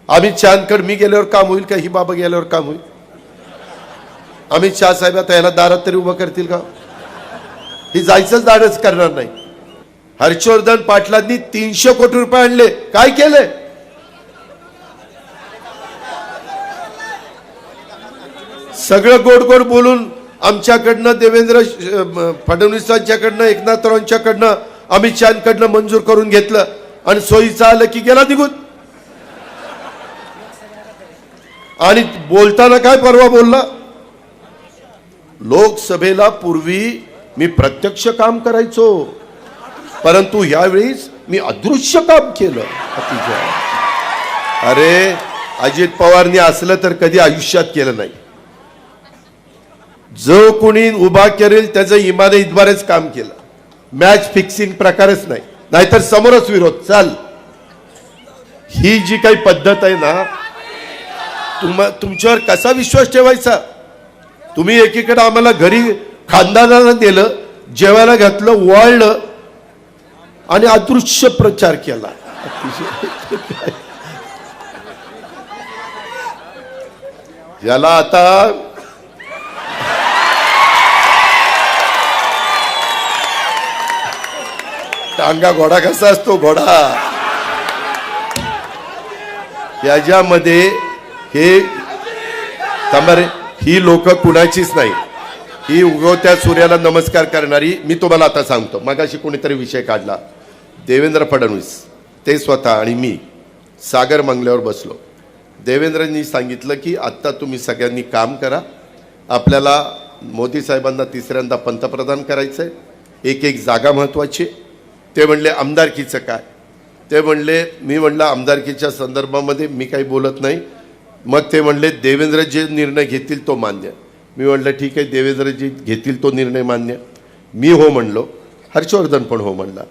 अमित शहाकडे मी गेल्यावर काम होईल का? ही बाबा गेल्यावर काम होईल? अमित शहा साहेब आता याला दारात तरी उभं करतील का? ही जायचंच दारच करणार नाही. हर्षवर्धन पाटलांनी 300 कोटी रुपये आणले. काय केले? सगळं गोड गोड बोलून आमच्याकडनं, देवेंद्र फडणवीसांच्याकडनं, एकनाथरावांच्याकडनं, अमित शहाकडनं मंजूर करून घेतलं आणि सोयीचं आलं की गेला निघून. आणि बोलताना काय परवा बोलला? लोकसभेला पूर्वी मी प्रत्यक्ष काम करायचो, परंतु यावेळीच मी अदृश्य काम केलं. अरे अजित पवारनी असलं तर कधी आयुष्यात केलं नाही. जो कोणी उभा करेल त्याचं इमाने इतबारच काम केलं. मॅच फिक्सिंग प्रकारच नाही, नाहीतर समोरच विरोध चाल. ही जी काही पद्धत आहे ना, तुमच्यावर कसा विश्वास ठेवायचा? तुम्ही एकीकडे आम्हाला घरी खानदानाला दिलं, जेवायला घातलं, वाळलं आणि अदृश्य प्रचार केला. याला आता टांगा घोडा कसा असतो? घोडा याच्यामध्ये हे तमरे ही लोक कुणाचीच नाही. ही उगवत्या सूर्याला नमस्कार करणारी. मी तुम्हाला आता सांगतो, मगाशी कोणीतरी विषय काढला. देवेंद्र फडणवीस ते स्वतः आणि मी सागर मंगल्यावर बसलो. देवेंद्रनी सांगितलं की आत्ता तुम्ही सगळ्यांनी काम करा, आपल्याला मोदी साहेबांना तिसऱ्यांदा पंतप्रधान करायचंय, एक एक जागा महत्वाची. ते म्हणले आमदारकीचं काय? ते म्हणले, मी म्हणलं आमदारकीच्या संदर्भामध्ये मी काही बोलत नाही. मग ते म्हणले देवेंद्र जे निर्णय घेतील तो मान्य. मी म्हणलं ठीक आहे, देवेंद्र जे घेतील तो निर्णय मान्य. मी हो म्हणलो, हर्षवर्धन पण हो म्हणला.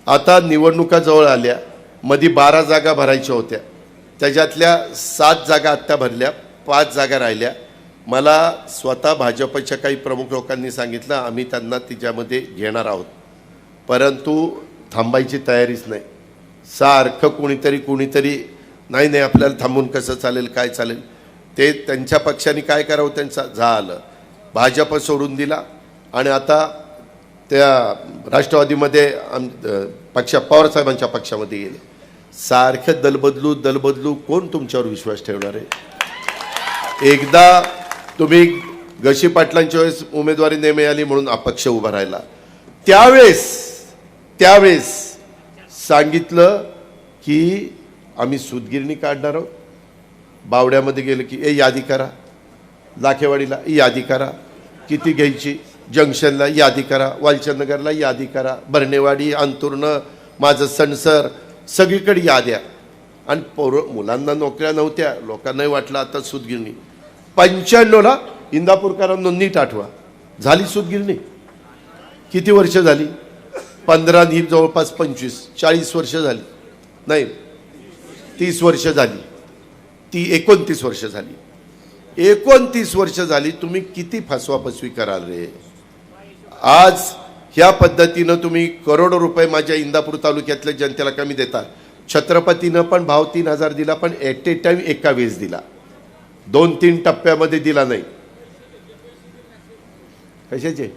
आता निवडणुका जवळ आल्या, मध्ये 12 जागा भरायच्या होत्या, त्याच्यातल्या 7 जागा आत्ता भरल्या, 5 जागा राहिल्या. मला स्वतः भाजपच्या काही प्रमुख लोकांनी सांगितलं आम्ही त्यांना तिच्यामध्ये घेणार आहोत, परंतु थांबायची तयारीच नाही. सारखं कुणीतरी नाही नाही आपल्याला थांबून कसं चालेल, काय चालेल. ते त्यांच्या पक्षाने काय करावं त्यांचा झालं, भाजप सोडून दिला आणि आता त्या राष्ट्रवादीमध्ये पक्ष पवारसाहेबांच्या पक्षामध्ये गेले. सारखं दलबदलू कोण तुमच्यावर विश्वास ठेवणार आहे? एकदा तुम्ही गशी पाटलांच्या वेळेस उमेदवारी न मिळाली म्हणून अपक्ष उभा राहिला, त्यावेळेस सांगितलं की आम्ही सूतगिरणी काढणार आहोत. बावड्यामध्ये गेलं की यादी करा, लाखेवाडीला यादी करा, किती घ्यायची, जंक्शनला यादी करा, वालचंदनगरला यादी करा, भरणेवाडी, अंतुर्ण, माझं सणसर, सगळीकडे याद्या. आणि मुलांना नोकऱ्या नव्हत्या, लोकांनाही वाटलं आता सूतगिरणी. 95ला इंदापूरकरांना नीट आठवा, झाली सूतगिरणी. किती वर्ष झाली? 15 ही जवळपास 25-40 वर्ष झाली, नाही 30 वर्ष झाली, ती 29 वर्ष झाली. 29 वर्ष झाली. तुम्ही किती फसवाफसवी कराल रे? आज ह्या पद्धतीनं तुम्ही करोडो रुपये माझ्या इंदापूर तालुक्यातल्या जनतेला कमी देता. छत्रपतीनं पण भाव 3000 दिला, पण ॲट ए टाइम एका वेळेस दिला, 2-3 टप्प्यामध्ये दिला नाही. कशाचे?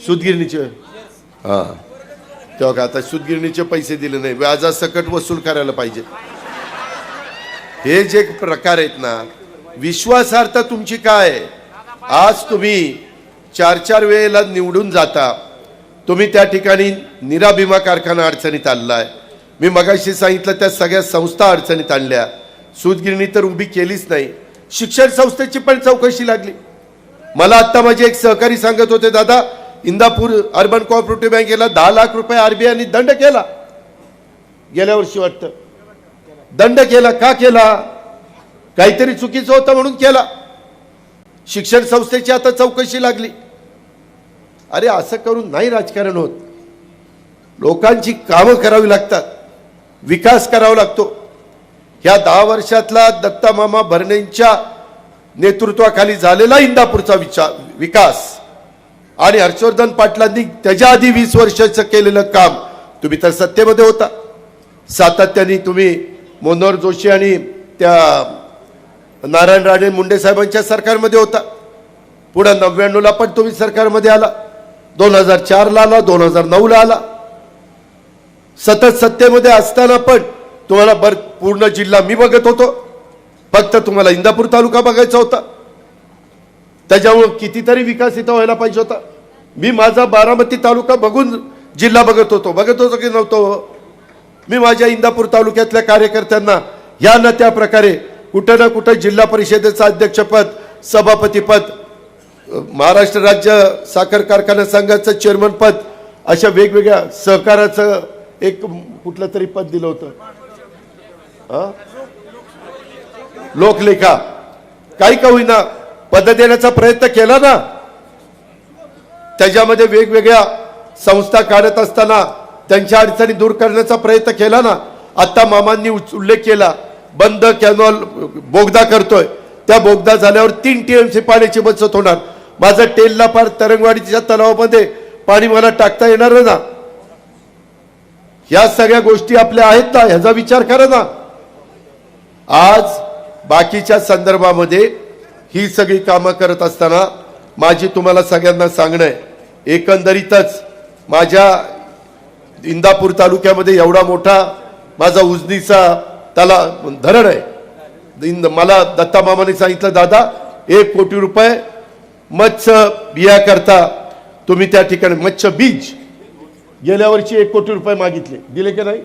सूतगिरणीचे. हां, तेव्हा आता सूतगिरणीचे पैसे दिले नाही, व्याजासकट वसूल करायला पाहिजे. हे जे प्रकार आहेत ना, विश्वासार्हता तुमची काय? आज तुम्ही 4-4 वेळेला निवडून जाता, तुम्ही त्या ठिकाणी नीरा भीमा कारखाना अडचणीत आणलाय. मी मगाशी सांगितलं त्या सगळ्या संस्था अडचणीत आणल्या. सूतगिरणी तर उभी केलीच नाही. शिक्षण संस्थेची पण चौकशी लागली. मला आता माझे एक सहकारी सांगत होते, दादा इंदापूर अर्बन कोऑपरेटिव्ह बँकेला 10 लाख रुपये आरबीआयने दंड केला गेल्या वर्षी वाटतं. दंड केला का केला? काहीतरी चुकीचं होतं म्हणून केला. शिक्षण संस्थेची आता चौकशी लागली. अरे असं करून नाही राजकारण होत. लोकांची कामं करावी लागतात, विकास करावा लागतो. ह्या 10 वर्षातला दत्ता मामा भरणेंच्या नेतृत्वाखाली झालेला इंदापूरचा विकास आणि हर्षवर्धन पाटलांनी त्याच्या आधी 20 वर्षाचं केलेलं काम, तुम्ही तर सत्तेमध्ये होता, सातत्याने तुम्ही मनोहर जोशी आणि त्या नारायण राणे मुंडे साहेबांच्या सरकारमध्ये होता. पुढे 99ला पण तुम्ही सरकारमध्ये आला, 2004ला आला, 2009ला आला. सतत सत्तेमध्ये असताना पण तुम्हाला पूर्ण जिल्हा मी बघत होतो, फक्त तुम्हाला इंदापूर तालुका बघायचा होता. त्याच्यामुळे कितीतरी विकास इथं व्हायला पाहिजे होता. मी माझा बारामती तालुका बघून जिल्हा बघत होतो की नव्हतो. मी माझ्या इंदापूर तालुक्यातल्या कार्यकर्त्यांना या न त्या प्रकारे कुठं ना कुठं जिल्हा परिषदेचं अध्यक्षपद, सभापतीपद, महाराष्ट्र राज्य साखर कारखाना संघाचं चेअरमन पद, अशा वेगवेगळ्या सहकाराचं एक कुठलं तरी पद दिलं होतं, लोकलेखा, काही का होईना पद देण्याचा प्रयत्न केला ना. त्याच्यामध्ये वेगवेगळ्या संस्था काढत असताना त्यांच्या अडचणी दूर करण्याचा प्रयत्न केला ना. आता मामांनी उल्लेख केला, बंद कॅनॉल बोगदा करतोय, त्या बोगदा झाल्यावर 3 TMC पाण्याची बचत होणार. माझं टेलला पार तरंगवाडीच्या तलावामध्ये पाणी मला टाकता येणार ना. या सगळ्या गोष्टी आपल्या आहेत ना, ह्याचा विचार करा ना. आज बाकीच्या संदर्भामध्ये ही सगळी कामं करत असताना माझी तुम्हाला सगळ्यांना सांगणं आहे, एकंदरीतच माझ्या इंदापूर तालुक्यामध्ये एवढा मोठा माझा उजनीचा त्याला धरण आहे. मला दत्ता मामाने सांगितलं, दादा 1 कोटी रुपये मत्स्य बिया करता तुम्ही त्या ठिकाणी मत्स्य बीज, गेल्या वर्षी 1 कोटी रुपये मागितले, दिले की नाही?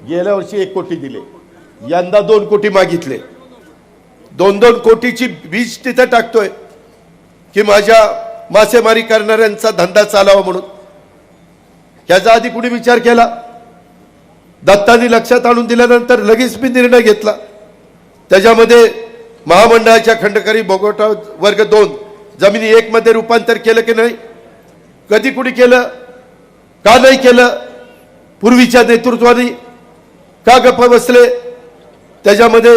गेल्या वर्षी 1 कोटी दिले, यंदा 2 कोटी मागितले. 2-2 कोटीची बीज तिथे टाकतोय की माझ्या मासेमारी करणाऱ्यांचा धंदा चालावा म्हणून. याचा आधी कुणी विचार केला? दत्तानी लक्षात आणून दिल्यानंतर लगेच मी निर्णय घेतला. त्याच्यामध्ये महामंडळाच्या खंडकरी बोगोटा वर्ग 2 जमिनी 1 मध्ये रूपांतर केलं की नाही? कधी कुणी केलं? का नाही केलं? पूर्वीच्या नेतृत्वाने का गप्प बसले? त्याच्यामध्ये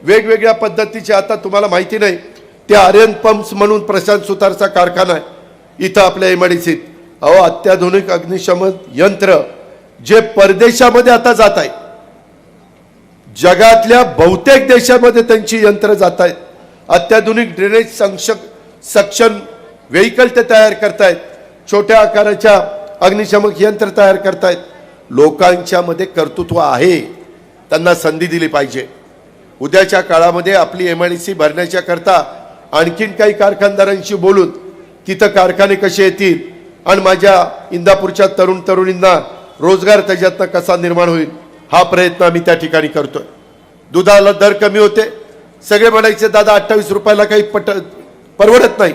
वेगवेगळ्या पद्धतीचे, आता तुम्हाला माहिती नाही, ते आर्यन पंप्स म्हणून प्रशांत सुतारचा कारखाना आहे इथं आपल्या MIDCत. अहो, अत्याधुनिक अग्निशमन यंत्र जे परदेशामध्ये आता जात आहे, जगातल्या बहुतेक देशामध्ये त्यांची यंत्र जात आहेत. अत्याधुनिक ड्रेनेज सक्शन व्हेकल ते तयार करतायत, छोट्या आकाराच्या अग्निशमक यंत्र तयार करतायत. लोकांच्या मध्ये कर्तृत्व आहे, त्यांना संधी दिली पाहिजे. उद्याच्या काळामध्ये आपली MIDC भरण्याच्या करता आणखीन काही कारखानदारांशी बोलून तिथं कारखाने कसे येतील आणि माझ्या इंदापूरच्या तरुण तरुणींना रोजगार त्याच्यातनं कसा निर्माण होईल, हा प्रयत्न आम्ही त्या ठिकाणी करतोय. दुधाला दर कमी होते, सगळे म्हणायचे दादा 28 रुपयाला काही परवडत नाही.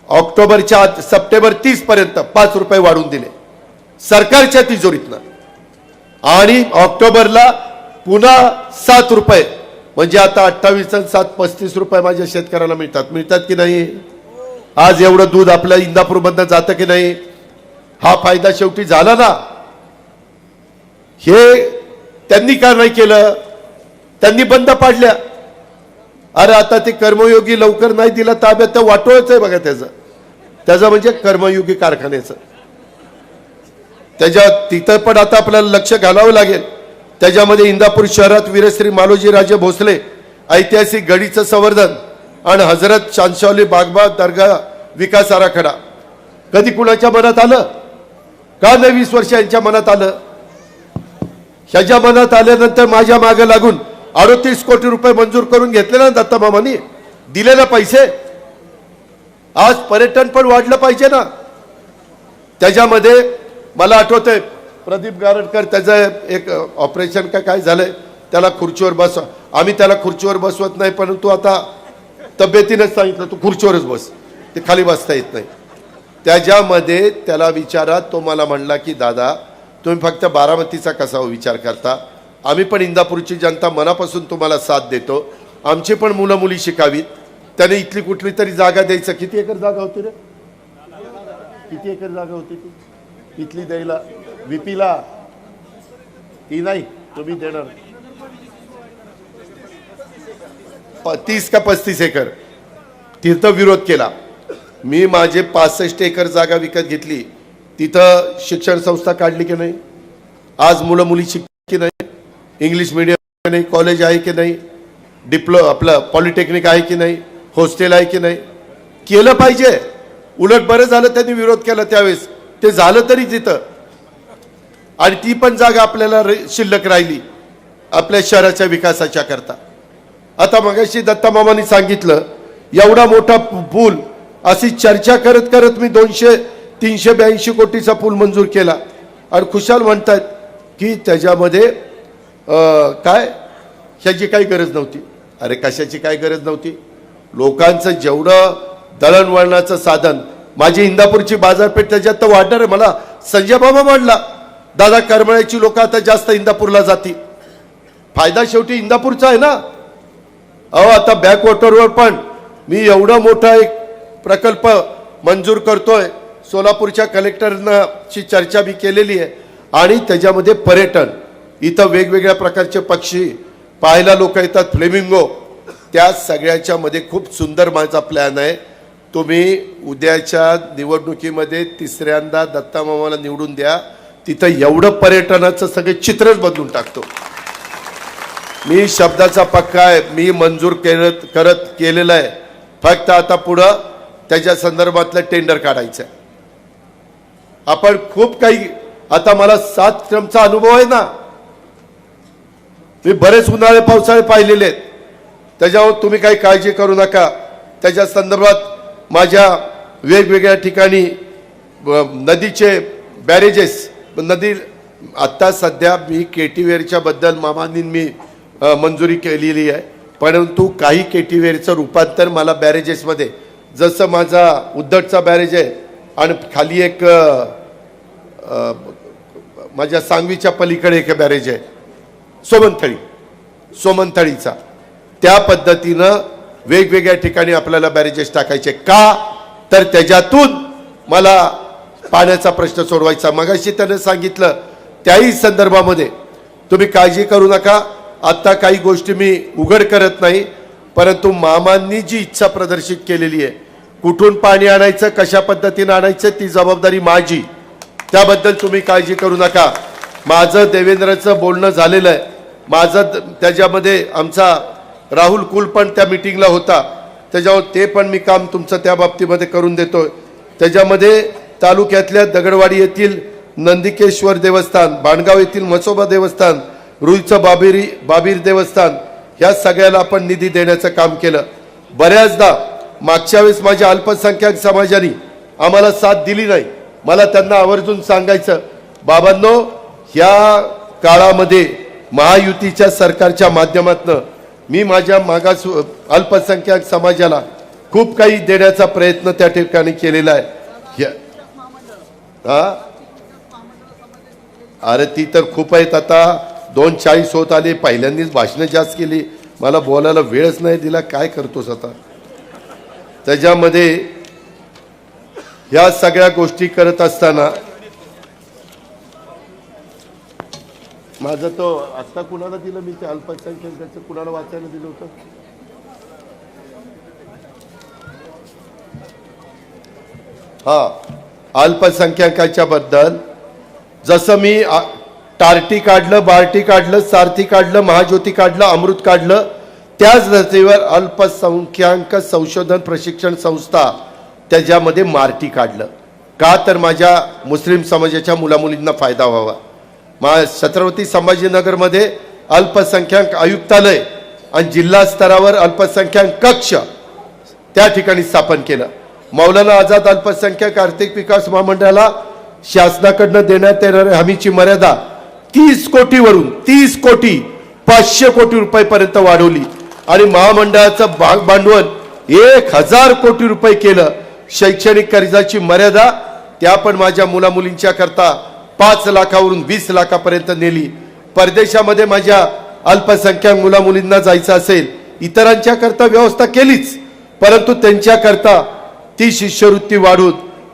ऑक्टोबरच्या सप्टेंबर 30 पर्यंत 5 रुपये वाढवून दिले सरकारच्या तिजोरीतनं, आणि ऑक्टोबरला पुन्हा 7 रुपये, म्हणजे आता 28 आणि 7 35 रुपये माझ्या शेतकऱ्याला मिळतात की नाही? आज एवढं दूध आपल्या इंदापूरमधनं जातं की नाही? हा फायदा शेवटी झाला ना. हे त्यांनी का नाही केलं? त्यांनी बंद पाडल्या. अरे आता ते कर्मयोगी लवकर नाही दिला ताब्यात, तर वाटोळच आहे बघा त्याचं म्हणजे कर्मयोगी कारखान्याचं. तिथं पण आता आपल्याला लक्ष घालावं लागेल. त्याच्यामध्ये इंदापूर शहरात वीरश्री मालोजी राजे भोसले ऐतिहासिक गडीचं संवर्धन आणि हजरत शानशावली बागबा दर्गा विकास आराखडा कधी कुणाच्या मनात आलं का? नाही 20 वर्ष यांच्या मनात आलं. ह्याच्या मनात आल्यानंतर माझ्या मागे लागून 38 कोटी रुपये मंजूर करून घेतले ना दत्ता मामांनी, दिले ना पैसे. आज पर्यटन पण वाढलं पाहिजे ना. त्याच्यामध्ये मला आठवतंय प्रदीप गारटकर, त्याचं एक ऑपरेशन काय झालंय, त्याला खुर्चीवर बसवा. आम्ही त्याला खुर्चीवर बसवत नाही, परंतु आता तब्येतीनेच सांगितलं तू खुर्चीवरच बस, ते खाली बसता येत नाही. त्याच्यामध्ये त्याला विचारा, तो मला म्हणला की दादा तुम्ही फक्त बारामतीचा कसा विचार करता, आम्ही पण इंदापूरची जनता मनापासून तुम्हाला साथ देतो, आमची पण मुलं मुली शिकावीत. त्याने इथली कुठली तरी जागा द्यायचं. किती एकर जागा होती रे? किती एकर जागा होती ती इथली द्यायला? VPला ती नाही, तुम्ही देणार 30 का 35 एकर. तिथं विरोध केला मी. माझे 65 एकर जागा विकत घेतली. तिथं शिक्षण संस्था काढली की नाही? आज मुलं मुली शिकली की नाही? इंग्लिश मीडियम नाही, कॉलेज आहे की नाही, आपलं पॉलिटेक्निक आहे की नाही, हॉस्टेल आहे की नाही, केलं पाहिजे. उलट बरं झालं त्यांनी विरोध केला त्यावेळेस, ते झालं तरी तिथं, आणि ती पण जागा आपल्याला शिल्लक राहिली आपल्या शहराच्या विकासाच्या करता. आता मगाशी दत्ता मामांनी सांगितलं एवढा मोठा पूल, अशी चर्चा करत करत मी 382 कोटीचा पूल मंजूर केला, आणि खुशाल म्हणतात की त्याच्यामध्ये काय ह्याची काही गरज नव्हती. अरे कशाची काय गरज नव्हती? लोकांचं जेवढं दळणवळणाचं साधन, माझी इंदापूरची बाजारपेठ त्याच्यात तर वाढणार आहे. मला संजय बाबा म्हणला दादा करमळ्याची लोक आता जास्त इंदापूरला जातील, फायदा शेवटी इंदापूरचा आहे ना. अहो आता बॅकवॉटरवर पण मी एवढा मोठा एक प्रकल्प मंजूर करतोय, सोलापूरच्या कलेक्टरची चर्चा मी केलेली आहे, आणि त्याच्यामध्ये पर्यटन, इथं वेगवेगळ्या प्रकारचे पक्षी पाहायला लोक येतात, फ्लेमिंगो, त्या सगळ्याच्या मध्ये खूप सुंदर माझा प्लॅन आहे. तुम्ही उद्याच्या निवडणुकीमध्ये तिसऱ्यांदा दत्ता मामाला निवडून द्या, तिथं एवढं पर्यटनाचं सगळे चित्रच बदलून टाकतो. मी शब्दाचा पक्का आहे, मी मंजूर केलेलं आहे. फक्त आता पुढं त्याच्या संदर्भातलं टेंडर काढायचं आहे. आपण खूप काही, आता मला 7 टर्मचा अनुभव आहे ना, मी बरेच उन्हाळे पावसाळे पाहिलेले आहेत. त्याच्यावर तुम्ही काही काळजी करू नका. त्याच्या संदर्भात माझ्या वेगवेगळ्या ठिकाणी नदीचे बॅरेजेस, नदी आत्ता सध्या मी केटीवेरच्या बद्दल मामांनी मी मंजुरी केलेली आहे, परंतु काही केटीवेरचं रूपांतर मला बॅरेजेसमध्ये, जसं माझा उद्धटचा बॅरेज आहे आणि खाली एक माझ्या सांगवीच्या पलीकडे एक बॅरेज आहे सोमनथळीचा, त्या पद्धतीनं वेगवेगळ्या ठिकाणी आपल्याला बॅरेजेस टाकायचे. का तर त्याच्यातून मला पाण्याचा प्रश्न सोडवायचा. मगाशी त्याने सांगितलं त्याही संदर्भामध्ये तुम्ही काळजी करू नका. आता काही गोष्टी मी उघड करत नाही, परंतु मामांनी जी इच्छा प्रदर्शित केलेली आहे, कुठून पाणी आणायचं, कशा पद्धतीने आणायचं, ती जबाबदारी माझी. त्याबद्दल तुम्ही काळजी करू नका. माझं देवेंद्रचं बोलणं झालेलं आहे. माझं त्याच्यामध्ये आमचा राहुल कुल पण त्या मीटिंगला होता, त्याच्यावर ते पण मी काम तुमचं त्या बाबतीमध्ये करून देतोय. त्याच्यामध्ये तालुक्यातल्या दगडवाडी येथील नंदिकेश्वर देवस्थान, बाणगाव येथील मसोबा देवस्थान, रुईचं बाबीर देवस्थान, ह्या सगळ्याला आपण निधी देण्याचं काम केलं. बऱ्याचदा मागच्या वेळेस माझ्या अल्पसंख्याक समाजाने आम्हाला साथ दिली नाही. मला त्यांना आवर्जून सांगायचं, बाबांनो, ह्या काळामध्ये महायुतीच्या सरकारच्या माध्यमातून मी माझ्या मागास अल्पसंख्याक समाजाला खूप काही देण्याचा प्रयत्न त्या ठिकाणी केलेला आहे. अरे ती तर खूप आहेत. आता 2:40 होत आले. पहिल्यांदाच भाषणं जास्त केली, मला बोलायला वेळच नाही दिला. काय करतोस आता? त्याच्यामध्ये ह्या सगळ्या गोष्टी करत असताना माझं तो आता कुणाला दिलं मी ते अल्पसंख्याकाचं, कुणाला वाचायला दिलं होतं? हा, अल्पसंख्याकाच्या बद्दल जसं मी टार्टी काढलं, बार्टी काढलं, सारथी काढलं, महाज्योती काढलं, अमृत काढलं, त्याच धर्तीवर अल्पसंख्याक संशोधन प्रशिक्षण संस्था, त्याच्यामध्ये मार्टी काढलं. का तर माझ्या मुस्लिम समाजाच्या मुलामुलींना फायदा व्हावा. छत्रपती संभाजीनगरमध्ये अल्पसंख्याक आयुक्तालय आणि जिल्हा स्तरावर अल्पसंख्याक कक्ष त्या ठिकाणी स्थापन केलं. मौलाना आझाद अल्पसंख्याक आर्थिक विकास महामंडळाला शासनाकडनं देण्यात येणाऱ्या हमीची मर्यादा 30 कोटीवरून 30 कोटी 500 कोटी रुपयापर्यंत वाढवली, आणि महामंडळाचं भांडवल 1000 कोटी रुपये केलं. शैक्षणिक कर्जाची मर्यादा त्या पण माझ्या मुलामुलींच्या करता 5 लाखावरून 20 लाखापर्यंत नेली. परदेशामध्ये माझ्या अल्पसंख्याक मुलामुलींना जायचं असेल, इतरांच्या करता व्यवस्था केलीच, परंतु त्यांच्या करता ती शिष्यवृत्ती वाढवून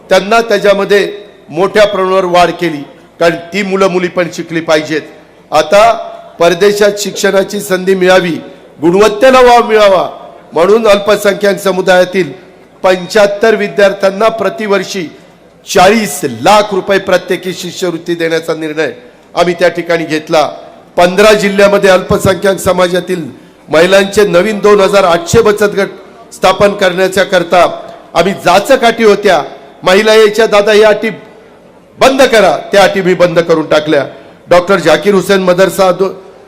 त्यांना त्याच्यामध्ये मोठ्या प्रमाणावर वाढ केली, कारण ती मुलं मुली पण शिकली पाहिजेत. आता परदेशात शिक्षणाची संधी मिळावी, गुणवत्तेला वाव मिळावा, म्हणून अल्पसंख्याक समुदायातील 75 विद्यार्थ्यांना प्रतिवर्षी 40 लाख रुपये प्रत्येकी शिष्यवृत्ती देण्याचा निर्णय आम्ही त्या ठिकाणी घेतला. 15 जिल्ह्यामध्ये अल्पसंख्याक समाजातील महिलांचे नवीन 2800 बचत गट स्थापन करण्याच्या करता आम्ही जाचकाठी होत्या. महिला यायच्या, दादा या अटी बंद करा, त्या अटी मी बंद करून टाकल्या. डॉक्टर झाकीर हुसेन मदरसा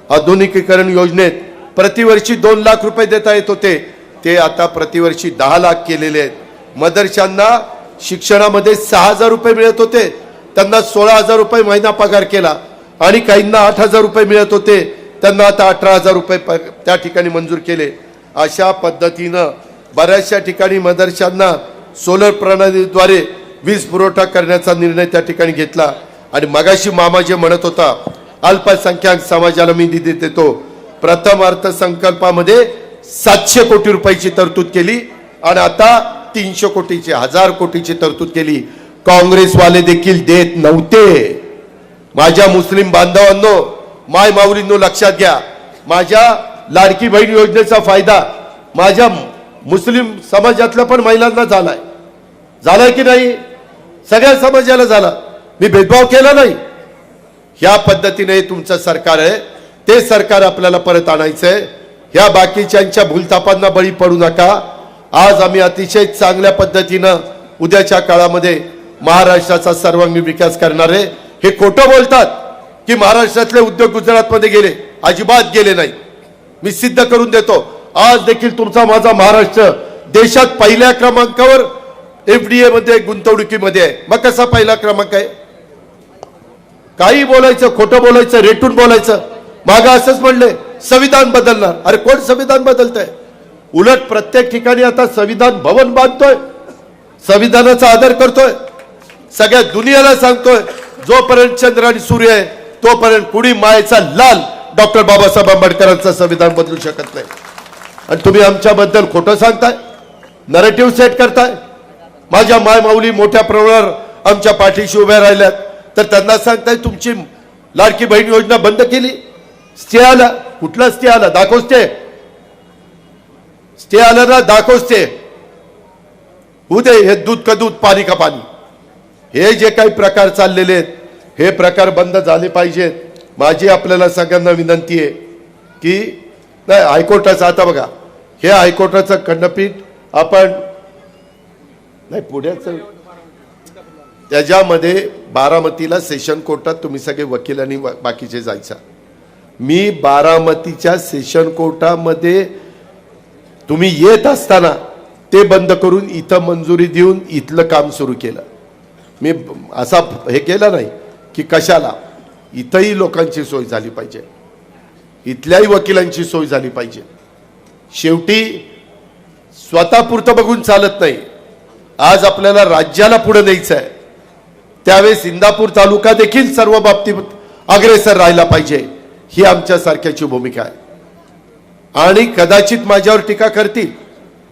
आधुनिकीकरण योजनेत प्रतिवर्षी 2 लाख रुपये देता येत होते, ते आता प्रतिवर्षी 10 लाख केलेले आहेत. मदरशांना शिक्षणामध्ये 6000 रुपये मिळत होते, त्यांना 16000 रुपये महिना पगार केला. आणि काहींना 8000 रुपये मिळत होते, त्यांना आता 18000 रुपये त्या ठिकाणी मंजूर केले. अशा पद्धतीनं बऱ्याचशा ठिकाणी मदरशांना सोलर प्रणालीद्वारे वीज पुरवठा करण्याचा निर्णय त्या ठिकाणी घेतला. आणि मगाशी मामा जे म्हणत होता अल्पसंख्याक समाजाला मी निधी देतो, प्रथम अर्थसंकल्पामध्ये 700 कोटी रुपयाची तरतूद केली आणि आता 300 कोटीची 1000 कोटीची तरतूद केली. काँग्रेसवाले देखील देत नव्हते. माझ्या मुस्लिम बांधवांनो, माय माऊलींनो लक्षात घ्या, माझ्या लाडकी बहीण योजनेचा फायदा माझ्या मुस्लिम समाजातल्या पण महिलांना झालाय की नाही? सगळ्या समाजाला झाला. मी भेदभाव केला नाही. ह्या पद्धतीने तुमचं सरकार आहे, ते सरकार आपल्याला परत आणायचंय. ह्या बाकीच्यांच्या भूलथापांना बळी पडू नका. आज आम्ही अतिशय चांगल्या पद्धतीनं उद्याच्या काळामध्ये महाराष्ट्राचा सर्वांगीण विकास करणार आहे. हे खोटं बोलतात की महाराष्ट्रातले उद्योग गुजरातमध्ये गेले, अजिबात गेले नाही. मी सिद्ध करून देतो. आज देखील तुमचा माझा महाराष्ट्र देशात पहिल्या क्रमांकावर एफडीए मध्ये गुंतवणुकीमध्ये आहे. मग कसा पहिला क्रमांक आहे? काही बोलायचं, खोटं बोलायचं, रेटून बोलायचं. मागं असंच म्हणले संविधान बदलणार. अरे कोण संविधान बदलतंय? उलट प्रत्येक ठिकाणी आता संविधान भवन बांधतोय, संविधानाचा आदर करतोय, सगळ्या दुनियाला सांगतोय जोपर्यंत चंद्र आणि सूर्य आहे तोपर्यंत कुणी मायेचा लाल डॉक्टर बाबासाहेब आंबेडकरांचं संविधान बदलू शकत नाही. आणि तुम्ही आमच्याबद्दल खोटं सांगताय, नरेटिव्ह सेट करताय. माझ्या माय माऊली मोठ्या प्रमाणावर आमच्या पाठीशी उभ्या राहिल्यात, तर त्यांना सांगताय तुमची लाडकी बहीण योजना बंद केली. स्टे आला. कुठला स्टे आला? दाखव स्टे. स्टे आला ना, दाखव स्टे. उदे हे दूध का दूध, पाणी का पाणी. हे जे काही प्रकार चाललेले आहेत हे प्रकार बंद झाले पाहिजेत. माझी आपल्याला सगळ्यांना विनंती आहे की नाही, हायकोर्टाचं आता बघा, हे हायकोर्टाचं खंडपीठ आपण नाही पुण्याचं, त्याच्यामध्ये बारामतीला सेशन कोर्टात तुम्ही सगळे वकील आणि बाकीचे जायचा. मी बारामतीच्या सेशन कोर्टामध्ये तुम्ही येत असताना ते बंद करून इथं मंजुरी देऊन इथलं काम सुरू केलं. मी असा हे केलं नाही की कशाला. इथंही लोकांची सोय झाली पाहिजे, इथल्याही वकिलांची सोय झाली पाहिजे. शेवटी स्वतःपुरतं बघून चालत नाही. आज आपल्याला राज्याला पुढे न्यायचं आहे, त्यावेळेस इंदापूर तालुका देखील सर्व बाबतीत अग्रेसर राहिला पाहिजे. ही आमच्या सारख्याची भूमिका आहे. आणि कदाचित माझ्यावर टीका करतील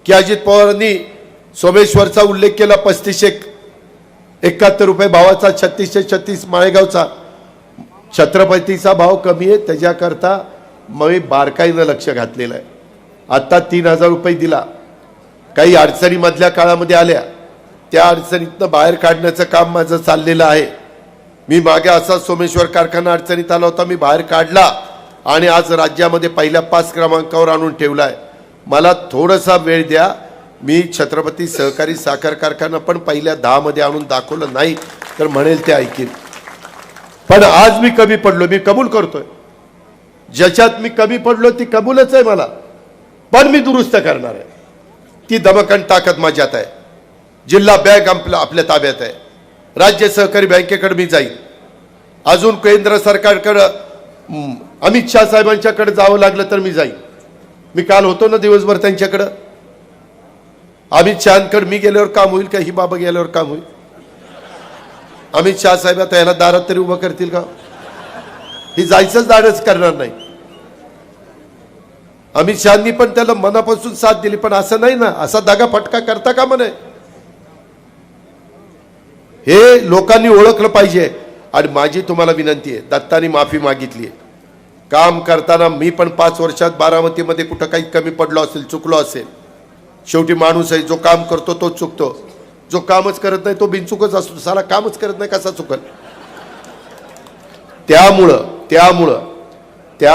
की अजित पवारांनी सोमेश्वरचा उल्लेख केला, 3571 रुपये भावाचा, 3636 माळेगावचा. छत्रपतीचा भाव कमी आहे त्याच्याकरता मी बारकाईनं लक्ष घातलेलं आहे. आता 3000 रुपये दिला. काही अडचणी मधल्या काळामध्ये आल्या, त्या अडचणीतनं बाहेर काढण्याचं काम माझं चाललेलं आहे. मी मागे असा सोमेश्वर कारखाना अडचणीत आला होता, मी बाहेर काढला आणि आज राज्यामध्ये पहिल्या 5 क्रमांकावर आणून ठेवलाय. मला थोडासा वेळ द्या. मी छत्रपती सहकारी साखर कारखाना पण पहिल्या 10 मध्ये आणून दाखवलं नाही तर म्हणेल ते ऐकीन. पण आज मी कमी पडलो, मी कबूल करतोय. ज्याच्यात मी कमी पडलो ती कबूलच आहे मला, पण मी दुरुस्त करणार आहे. ती दमकन ताकद माझ्यात आहे. जिल्हा बँक आपल्या ताब्यात आहे. राज्य सहकारी बँकेकडे मी जाईल. अजून केंद्र सरकारकडे अमित शाह साहेबांच्याकडे जावं लागलं तर मी जाईल. मी काल होतो ना दिवसभर त्यांच्याकडं. अमित शहाकडे मी गेल्यावर काम होईल का? ही बाबा गेल्यावर काम होईल? अमित शाह साहेब आता याला दारात तरी उभं करतील का? ही जायचंच दारच करणार नाही. अमित शहानी पण त्याला मनापासून साथ दिली, पण असं नाही ना, असा दागा फटका करता का म्हणे. हे लोकांनी ओळखलं पाहिजे. आणि माझी तुम्हाला विनंती आहे, दत्तानी माफी मागितली आहे. काम करताना मी पण 5 वर्षात बारामतीमध्ये कुठं काही कमी पडलो असेल, चुकलो असेल. शेवटी माणूस आहे, जो काम करतो तो चुकतो, जो कामच करत नाही तो बिनचुकच असतो. साला कामच करत नाही कसा चुकल. त्यामुळं त्या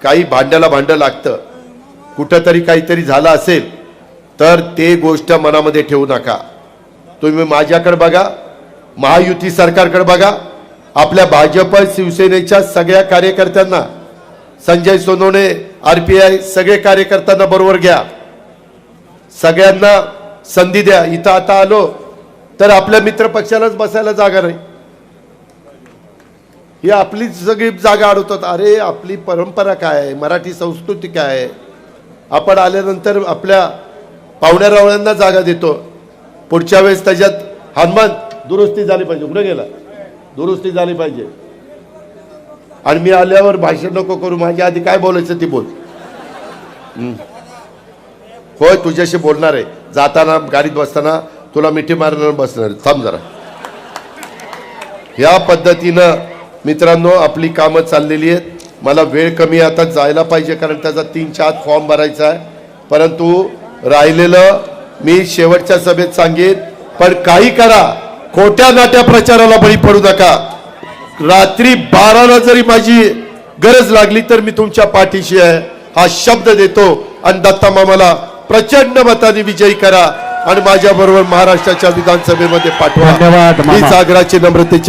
काही भांड्याला भांडं लागतं, कुठंतरी काहीतरी झालं असेल तर ते गोष्ट मनामध्ये ठेवू नका. तुम्ही माझ्याकडे बघा, महायुती सरकारकडे बघा, आपल्या भाजप शिवसेनेच्या सगळ्या कार्यकर्त्यांना, संजय सोनवणे, RPI सगळे कार्यकर्त्यांना बरोबर घ्या, सगळ्यांना संधी द्या. इथं आता आलो तर आपल्या मित्र पक्षालाच बसायला जागा नाही, ही आपली सगळी जागा अडवतात. अरे आपली परंपरा काय आहे, मराठी संस्कृती काय आहे, आपण आल्यानंतर आपल्या पाहुण्यारावळ्यांना जागा देतो. पुढच्या वेळेस त्याच्यात हनुमान दुरुस्ती झाली पाहिजे, कुठे गेला, दुरुस्ती झाली पाहिजे. आणि मी आल्यावर भाषण नको करू, माझ्या आधी काय बोलायचं ती बोल. होय तुझ्याशी बोलणार आहे, जाताना गाडीत बसताना तुला मिठी मारणार बसणार, थांब जरा. या पद्धतीनं मित्रांनो आपली कामं चाललेली आहेत. मला वेळ कमी आता जायला पाहिजे, कारण त्याचा 3-4 फॉर्म भरायचा आहे. परंतु राहिलेलं मी शेवटच्या सभेत सांगेन. पण काही करा, खोट्या नाट्या प्रचाराला बळी पडू नका. रात्री 12ला जरी माझी गरज लागली तर मी तुमच्या पाठीशी आहे, हा शब्द देतो. आणि दत्ता मामाला प्रचंड मताने विजयी करा आणि माझ्या बरोबर महाराष्ट्राच्या विधानसभेमध्ये पाठवा. धन्यवाद. ही सागराची नम्रतेची